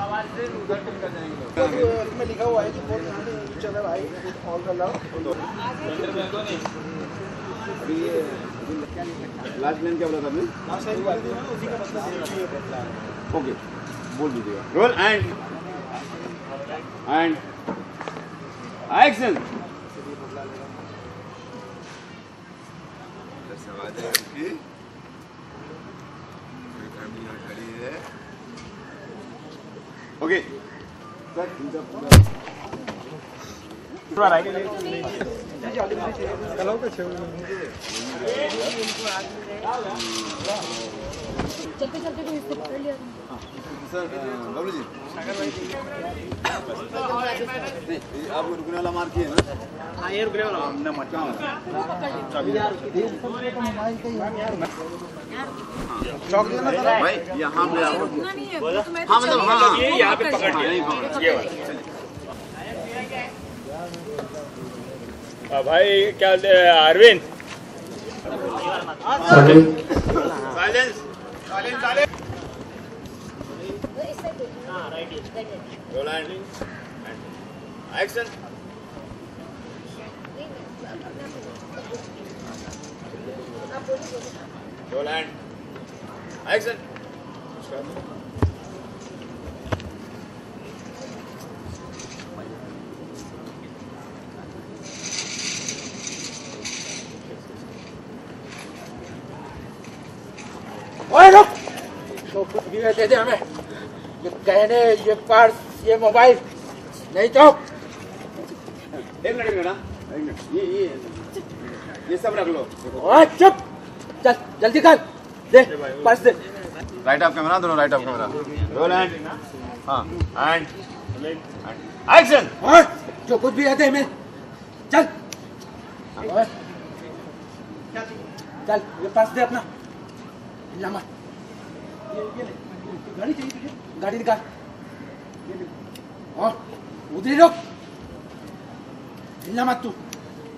आवाज से उधर टिक कर जाएंगे लोग। इसमें लिखा हुआ है कि बोल चल भाई ऑल द लव। अभी ये लास्ट लाइन क्या बोला था आपने? लास्ट लाइन बोल दिया ना, उसी का मतलब ओके बोल दीजिएगा। Roll and action. ओके पूरा राइट कलाओ का छे चलते चलते भी इससे पकड़ लिया सर बबलू जी आप रुकने वाला मार किए ना? हाँ ये रुकने वाला हमने मचा चौक लेना था भाई यहाँ पे आओ। नहीं है हाँ मतलब हाँ ये यहाँ पे पकड़ लिया ये भाई क्या Arvind silence roll and action. Roll and action. ओए रुक तो कुछ भी दे दे हमें, ये गहने, ये पर्स, ये मोबाइल नहीं तो एक मिनट ना, एक मिनट ये सब रख लो। ओए चुप, चल जल्दी कर दे पर्स दे। राइट ऑफ कैमरा दोनों, right off camera. Roll and हाँ एंड एक्शन। ओए जो कुछ भी है दे हमें, चल ओए चल ये पर्स दे अपना, लामा ये गाड़ी चाहिए तुझे, गाड़ी निकाल और उधर ही रोक, हिलना मत तू,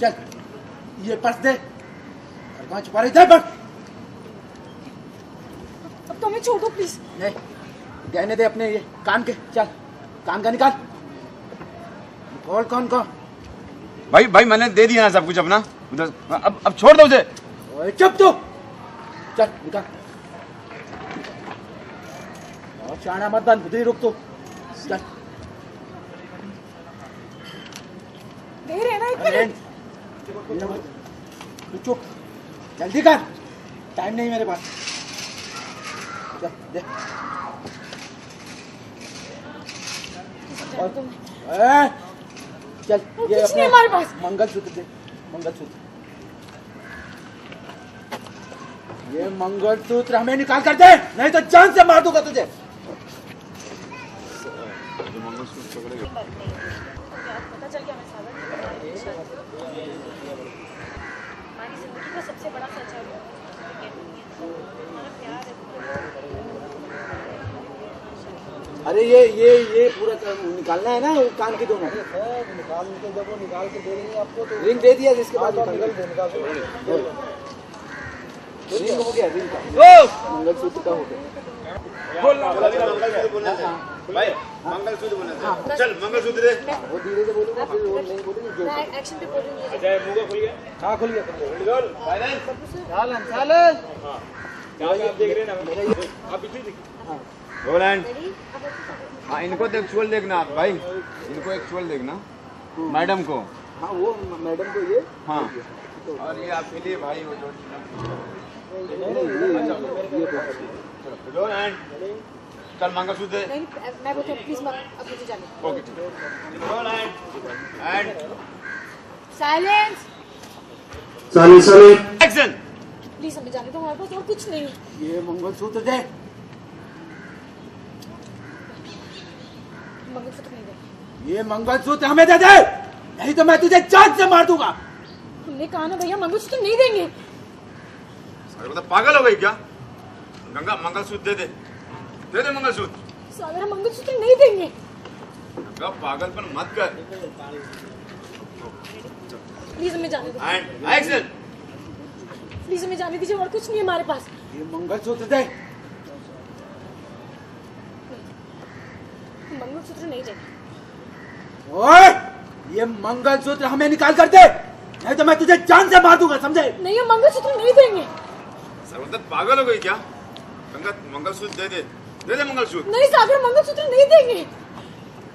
चल ये पर्स दे और कहाँ छुपा रही, पर अब तो हमें छोड़ो प्लीज। नहीं गहने दे अपने, ये कान के, चल कान का निकाल, और कौन कौन। भाई मैंने दे दिया ना सब कुछ अपना उधर, अब छोड़ दो उसे। ओए चुप तू, चल निकाल और शाना मत बन, उधर ही रुक तू, चल दे रहे ना एक मिनट। तू चुप, जल्दी कर, टाइम नहीं मेरे पास, चल दे। चल ये कुछ नहीं हमारे पास। मंगलसूत्र दे, मंगलसूत्र, ये मंगलसूत्र हमें निकाल कर दे, नहीं तो जान से मार दूंगा तुझे। पता चल गया हमें सागर हमारी जिंदगी का सबसे बड़ा सच है हमारा प्यार है। अरे ये पूरा निकालना है ना, वो कान के दोनों निकाल के, जब वो निकाल के दे देंगे आपको तो रिंग दे दिया, जिसके बाद निकाल रिंग हो गया, रिंग का मंगलसूत्र का हो गया। भाई मंगलसूत्र बोलना चल मंगलसूत्र दे। वो धीरे से बोलूंगा, फिर वो नहीं बोलूंगा जो मैं एक्शन पे बोल रही हूँ। अच्छा मुंह को खुल गया। हाँ खुल गया, रोल साइलेंस। सालन हां क्या आप देख रहे हैं ना, आप पीछे देखिए। हाँ रोल एंड हाँ इनको एक्चुअल देखना आप भाई, इनको एक्चुअल देखना, मैडम को। हाँ वो मैडम को ये, हाँ और ये आपके लिए भाई वो जो रोल एंड चल मंगलसूत्र दे। नहीं मैं बोलती हूँ प्लीज मत, अब मुझे जाने। ओके ठीक है। Roll and silence. Action. Please हमें जाने दो, हमारे पास और कुछ नहीं है। ये मंगलसूत्र दे, मंगलसूत्र नहीं दे। ये मंगलसूत्र हमें दे दे, नहीं तो मैं तुझे जान से मार दूंगा। हमने कहा ना भैया मंगलसूत्र नहीं देंगे। अरे मतलब पागल हो गई क्या? गंगा मंगलसूत्र दे दे, दे दे मंगलसूत्र। सागर हम मंगलसूत्र नहीं देंगे। गंगा पागलपन मत कर। प्लीज हमें जाने दो, एंड एक्शन। प्लीज हमें जाने दीजिए, और कुछ नहीं है हमारे पास। ये मंगलसूत्र दे, मंगलसूत्र नहीं देंगे। ओए, ये मंगलसूत्र हमें निकाल कर दे, नहीं तो मैं तुझे जान से मार दूंगा, समझे? नहीं, हम मंगलसूत्र नहीं देंगे। सागर पागल हो गई क्या? गंगा मंगलसूत्र दे दे, दे दे मंगलसूत्र। नहीं सागर, मंगलसूत्र नहीं देंगे।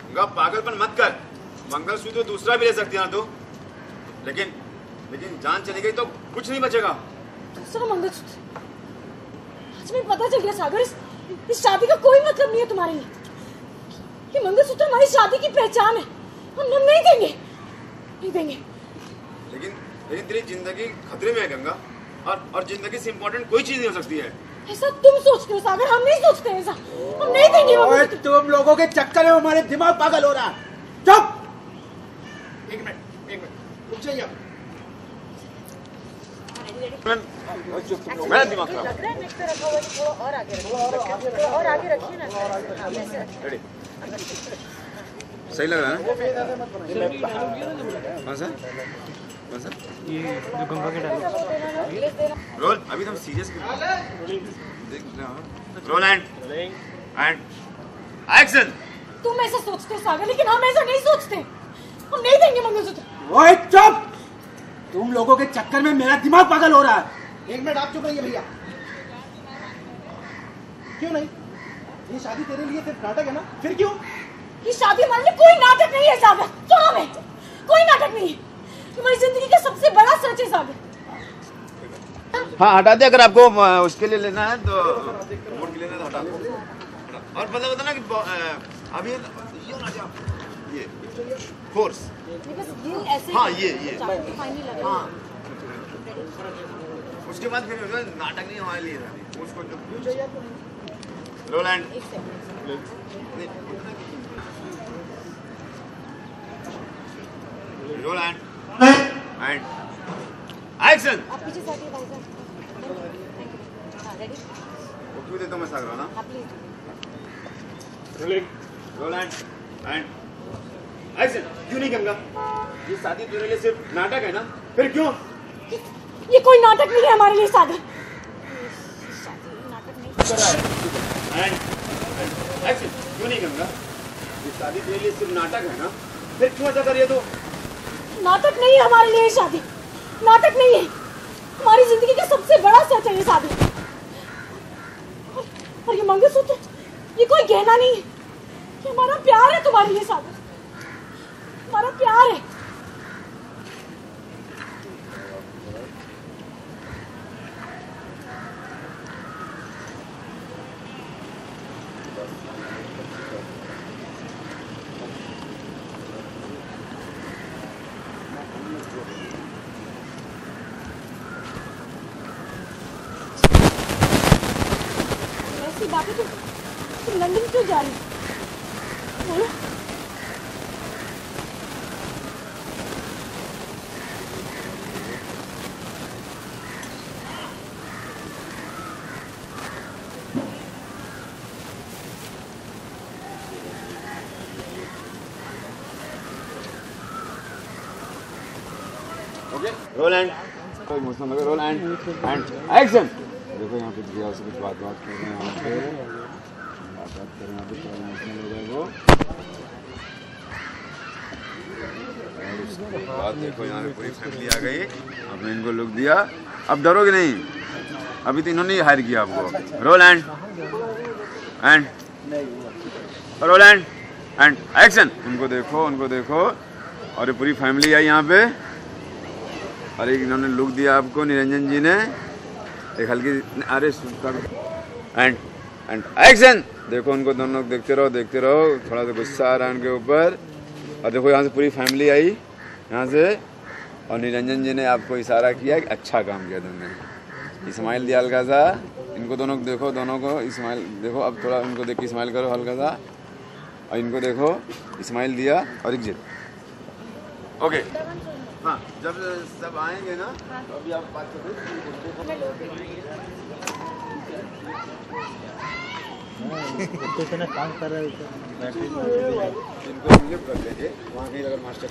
गंगा पागलपन मत कर, मंगलसूत्र दूसरा भी ले सकती है ना तू, लेकिन जान चली गई तो कुछ नहीं बचेगा। दूसरा मंगलसूत्र? आज मैं पता चल गया सागर, इस शादी का कोई मतलब नहीं है तुम्हारे लिए। ये मंगलसूत्र हमारी शादी की पहचान है, हम नहीं देंगे, नहीं देंगे। लेकिन तेरी जिंदगी खतरे में है गंगा, और जिंदगी से इम्पोर्टेंट कोई चीज नहीं हो सकती है। ऐसा तुम सोचते हो सागर, हम नहीं सोचते ऐसा, हम नहीं देंगे मंगलसूत्र। तुम लोगों के चक्कर में हमारे दिमाग पागल हो रहा है। चुप! एक मिनट रुक जाइए। मेरा दिमाग खराब। लग रहा है नेक पे रखा हुआ है, थोड़ा और आगे रखिए, थोड़ा और आगे रखिए ना। हाँ, वैसे रखिए। सही लग रहा है ना? कौन सा? ये जो गंगा के डाले। रोल, अभी तुम सीरियस रोल एंड एक्शन। तुम ऐसा सोचते हो सागर, लेकिन हम ऐसा नहीं सोचते, हम नहीं देंगे मंगलसूत्र। ओए चुप! तुम लोगों के चक्कर में मेरा दिमाग पागल हो रहा है। एक मिनट आप चुप रहिए भैया। क्यों नहीं? ये शादी तेरे लिए सिर्फ नाटक है ना, फिर क्यों? ये शादी हमारे लिए कोई नाटक नहीं है सागर, सुनो मैं, कोई नाटक नहीं है, तुम्हारी जिंदगी का सबसे बड़ा सच है सागर। हाँ हटा दे, अगर आपको उसके लिए लेना है तो वोट के लेना है तो हटा दो। और बता ना कि अभी ये फोर्स, बस ये ऐसे हाँ ये फाइनल लगा। हाँ, उसके बाद फिर नाटक नहीं हमारे लिए था उसको roll and roll and action. आप पीछे से हटिए भाई साहब। Thank you. हाँ रेडी? वो क्यों देता हूँ मैं सागर ना? आप प्लीज। Role and action. क्यों नहीं गंगा? ये शादी तेरे लिए सिर्फ नाटक है ना, फिर क्यों? ये कोई नाटक नहीं है हमारे लिए सागर, शादी नाटक नहीं। And action. क्यों नहीं गंगा? ये शादी तेरे लिए सिर्फ नाटक है ना, फिर क्यों ऐसा करिए? तो नाटक नहीं है हमारे लिए शादी, नाटक नहीं है, हमारी जिंदगी का सबसे बड़ा सच है ये शादी। और ये मंगलसूत्र, ये कोई गहना नहीं है, ये हमारा प्यार है तुम्हारे लिए सागर, हमारा प्यार है। ऐसी बातें तुम लंदन क्यों जा रही हो? बोलो। ओके रोल एंड कोई इमोशनल लगे। Roll and action. देखो यहाँ पे दिया से कुछ बात कर रहे हैं, यहाँ पे बात कर रहे हैं, यहाँ पे थोड़ा इमोशनल हो गए वो। और उसके बाद देखो यहाँ पे पूरी फैमिली आ गई, आपने इनको लुक दिया, अब डरोगे नहीं, अभी तो इन्होंने हायर किया आपको। Roll and roll and action. उनको देखो और ये पूरी फैमिली आई यहाँ पे, और एक इन्होंने लुक दिया आपको निरंजन जी ने, एक हल्की अरे एंड एक्शन। देखो उनको दोनों देखते रहो, थोड़ा सा गुस्सा आ रहा है उनके ऊपर। और देखो यहाँ से पूरी फैमिली आई यहाँ से, और निरंजन जी ने आपको इशारा किया कि अच्छा काम किया तुमने, इस्माइल दिया हल्का सा। इनको दोनों देखो, दोनों को इस्माइल देखो, अब थोड़ा उनको देख के इस्माइल करो हल्का सा, और इनको देखो इस्माइल दिया और एग्जिट। ओके हाँ, जब सब आएंगे ना तो अभी आप बात करो। तो इतना काम कर रहे हो इनको म्यूट कर लेंगे वहाँ कहीं अगर मास्टर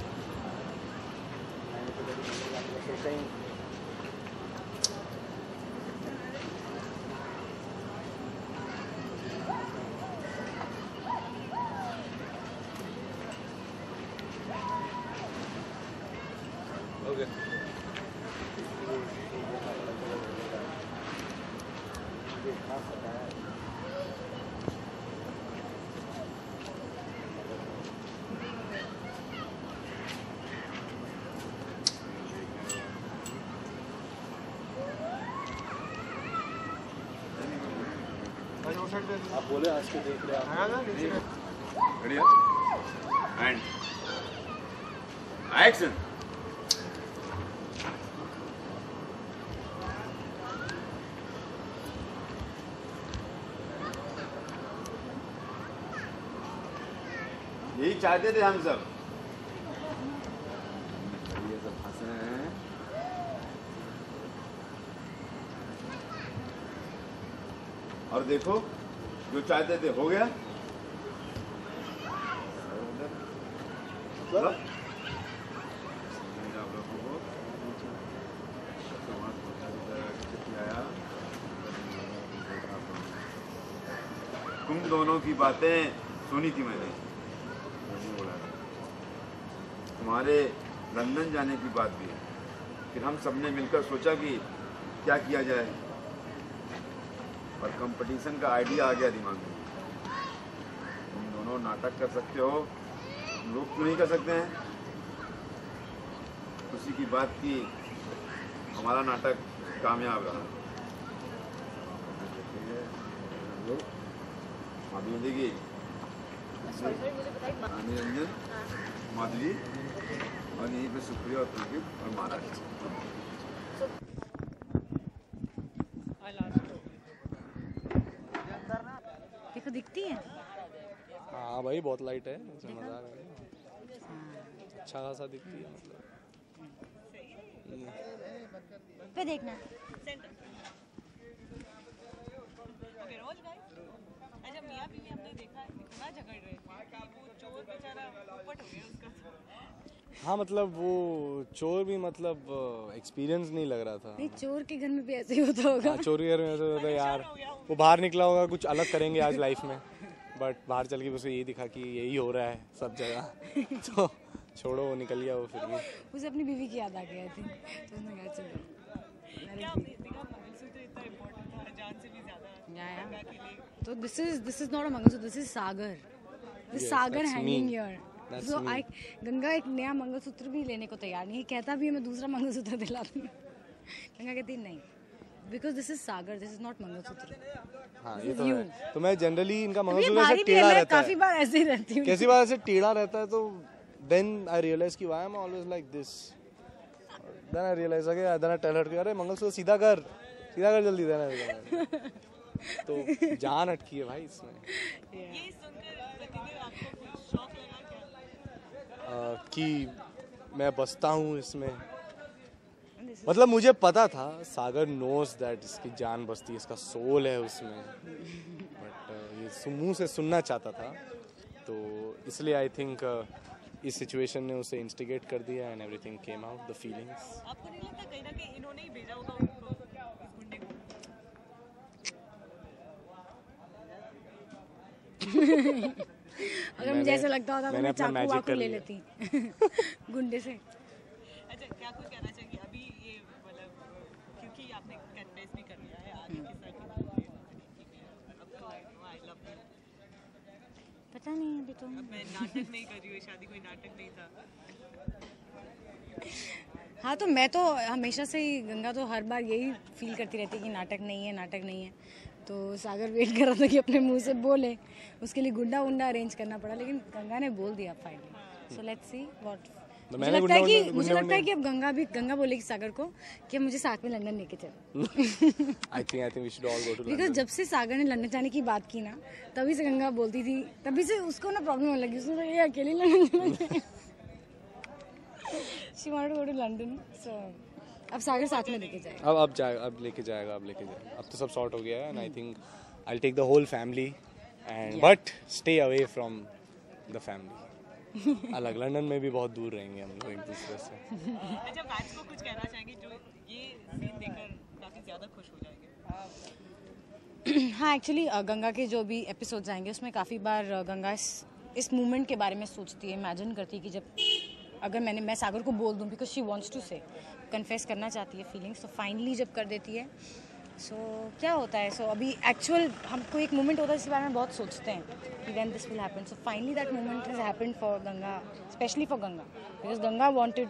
आप बोले आज के देख रहे हैं बढ़िया एंड एक्शन। यही चाहते थे हम सब। ये सब हंस रहे हैं। और देखो जो चाहते थे हो गया। मतलब आप लोगों को तुम दोनों की बातें सुनी थी मैंने, तुम्हारे लंदन जाने की बात भी है। फिर हम सबने मिलकर सोचा कि क्या किया जाए, और कंपटीशन का आइडिया आ गया दिमाग में। तुम दोनों नाटक कर सकते हो, लोग क्यों नहीं कर सकते हैं? खुशी की बात की हमारा नाटक कामयाब रहा। माधुरी देगी, निरंजन, माधुरी, और यहीं पे सुप्रिया और पुलकित और महाराज। देखो दिखती है। हाँ भाई बहुत लाइट है, मजा आ रहा है। अच्छा खासा दिखती है मतलब। पे देखना। अच्छा मियां बीवी हमने देखा इतना झगड़ रहे थे कि वो चोर बेचारा उपट हो गया उसका। हाँ मतलब वो चोर भी मतलब एक्सपीरियंस नहीं लग रहा था। नहीं, चोर के घर में भी ऐसे ही होता होगा। हाँ, चोर के घर में ऐसा होता है यार, वो बाहर निकला होगा कुछ अलग करेंगे आज लाइफ में, बट बाहर चल के उसे यही दिखा कि यही हो रहा है सब जगह। तो छोड़ो, वो निकल गया वो फिर भी। उसे अपनी बीवी की याद आ गई आई थिंक, तो उसने कहा चलो क्या देखा मंगलसूत्र इतना इम्पोर्टेंट था, जान से भी ज्यादा गंगा के लिए। तो this is not a mangalsutra, this is Sagar. This Sagar that's hanging me. Here. That's so me. आई गंगा एक नया मंगलसूत्र भी लेने को तैयार नहीं है, कहता भी है मैं दूसरा मंगलसूत्र दिला दूँ। गंगा कहती नहीं, because this is Sagar, this is not mangalsutra. हाँ ये तो है। तो मैं जनरली इनका ये मंगलसूत्र भारी ऐसे भी है, टेढ़ा मैं रहता काफी है। बार ऐसे ही रहती हूँ। कैसी बार ऐसे टेढ़ा रहता है, तो then I realized कि why am I always like this? Then I realized कि then I tell her कि अरे मंगलसूत्र सीधा कर जल्दी देना। तो जान अटकी है भाई इसमें। ये सुनकर प्रतिदिन आपको कुछ शौक लगा क्या? कि मैं बसता हूँ इसमें। मतलब मुझे पता था सागर नोज दैट इसकी जान बसती है, इसका सोल है उसमें, बट ये मुंह से सुनना चाहता था, तो इसलिए आई थिंक इस सिचुएशन ने उसे इंस्टिगेट कर दिया and everything came out, the feelings. आपको नहीं लगता कहीं ना कहीं इन्होंने ही भेजा होगा उनको, इस गुंडे को? अगर मुझे ऐसा लगता होता तो मैंने मैं अपना चाकू magic वाकू कर ले लिया। लेती गुंडे से। अच्छा क्या कुछ कहना चाहिए अभी ये मतलब, क्योंकि आपने कन्फेस भी कर लिया है आगे के साथ अब तो आई लव यू। पता नहीं अभी तो। अब मैं नाटक नहीं कर रही हूँ, शादी कोई नाटक नहीं था। हाँ तो मैं तो हमेशा से ही, गंगा तो हर बार यही फील करती रहती है कि नाटक नहीं है, नाटक नहीं है। तो सागर वेट कर रहा था कि अपने मुंह से बोले, उसके लिए गुंडा उंडा अरेंज करना पड़ा, लेकिन गंगा ने बोल दिया finally. So let's see what. मुझे लगता है कि अब गंगा बोलेगी सागर को कि मुझे साथ में लंदन लेके चलो। I think we should all go to because जब से सागर ने लंदन जाने की बात की ना, तभी से गंगा बोलती थी, तभी से उसको ना प्रॉब्लम होने लगी, उसने ये अकेली London she wanted to go to London. So अब सागर साथ में लेके जाएगा। अब लेके जाएगा। अब तो सब सॉर्ट हो गया है and I think I take the whole family and but stay away from the family. अलग लंदन में भी बहुत दूर रहेंगे हम लोग एक दूसरे से। अच्छा फैंस को कुछ कहना चाहेंगे जो ये सीन देखकर काफी ज्यादा खुश हो जाएंगे? हाँ एक्चुअली गंगा के जो भी एपिसोड्स आएंगे उसमें काफ़ी बार गंगा इस मूवमेंट के बारे में सोचती है, इमेजिन करती है कि जब अगर मैं सागर को बोल दूं, बिकॉज शी वांट्स टू से कन्फेस करना चाहती है फीलिंग्स, तो फाइनली जब कर देती है सो क्या होता है अभी एक्चुअल हमको एक मोमेंट होता है जिसके बारे में बहुत सोचते हैं कि when this will happen. So finally that moment has happened for Ganga, specially for Ganga, because Ganga wanted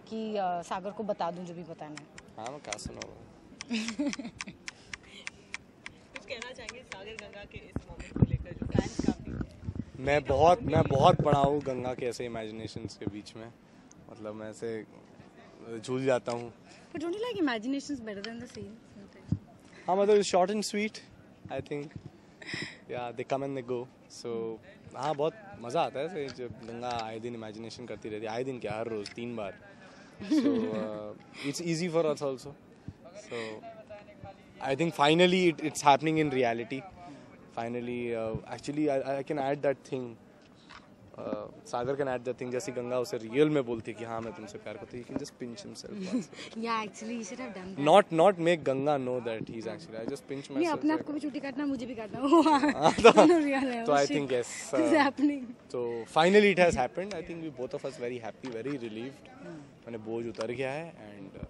कि सागर को बता दूं जो भी बताना है. हाँ मैं क्या सुनाऊँ. कुछ कहना चाहेंगे सागर गंगा के इस मोमेंट को लेकर जो फैंस काफी मैं बहुत पढ़ा हूँ गंगा के ऐसे इमेजिनेशंस के बीच में. मतलब मैं ऐसे झूल जाता हूँ. But don't you like imaginations better than the scene? हाँ मतलब short and sweet I think. या दे कम एंड दे गो. सो हाँ बहुत मज़ा आता है ऐसे जब गंगा आए दिन इमेजिनेशन करती रहती है. आए दिन क्या, हर रोज़ 3 बार. So it's easy for us also. So I think finally it's happening in reality. Finally actually I can add that thing. Sagar can add that thing. जैसे गंगा उसे रियल में बोलती है कि हाँ मैं तुमसे प्यार करती हूँ. He can just pinch himself. Yeah, actually you should have done that. Not make Ganga know that he's actually. I just pinch नहीं, myself. अपने आप को भी छुट्टी काटना, मुझे भी काटना. So I think yes. It's happening. So finally it has happened. I think we both of us very happy, very relieved. मैंने बोझ उतर गया है and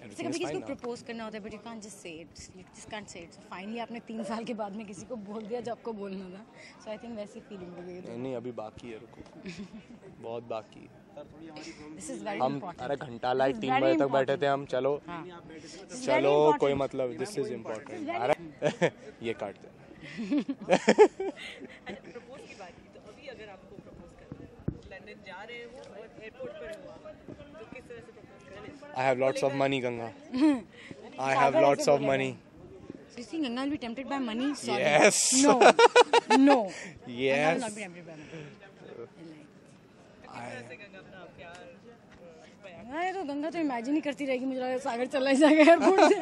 जैसे everything कभी is किसी fine को now. प्रपोज करना होता है but you can't just say it. You just can't say it. So finally आपने 3 साल के बाद में किसी को बोल दिया जो आपको बोलना था. सो आई थिंक वैसी फीलिंग हो गई. नहीं अभी बाकी है, रुको. बहुत बाकी है. दिस इज वेरी हम इंपॉर्टेंट. अरे घंटा लाइट 3 बजे तक बैठे थे हम. चलो चलो कोई मतलब. This is important. अरे ये काट दे. प्रपोज की बात की तो अभी अगर आपको प्रपोज करना है, लंदन जा रहे हैं वो और एयरपोर्ट पर हो आप, तो किस तरह से प्रपोज करेंगे? I have lots of money, Ganga. I have lots of money. So you think Ganga will be tempted by money? Sorry. Yes. No. No. Ganga will Yes. not be tempted by money. Ganga अपना प्यार अरे तो गंगा तो imagine ही करती रहेगी. मुझे लगा सागर चला ही जाएगा एयरपोर्ट से.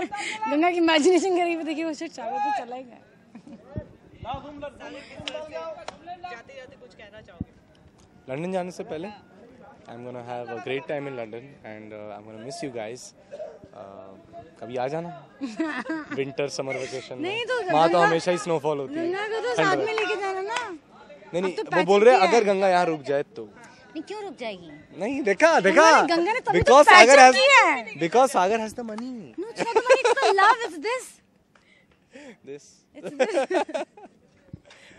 गंगा की इमेजिनेशन करेगी, देखिए वो शायद सागर तो चला ही गया. जाते जाते कुछ कहना चाहोगे? लंदन जाने से पहले I'm gonna have a great time in London and I'm gonna miss you guys. कभी आ जाना विंटर समर वेकेशन नहीं में. तो वहाँ तो गंगा- हमेशा ही स्नोफॉल होती है. गंगा को तो साथ में लेके जाना ना. नहीं अब तो वो पैच बोल रहे हैं किया है. अगर गंगा यहाँ रुक जाए तो. नहीं क्यों रुक जाएगी? नहीं देखा गंगा ने तभी तो because patch Sagar up has किया है. because Sagar has the money. No, it's not the money, it's the love. It's this. This It's this.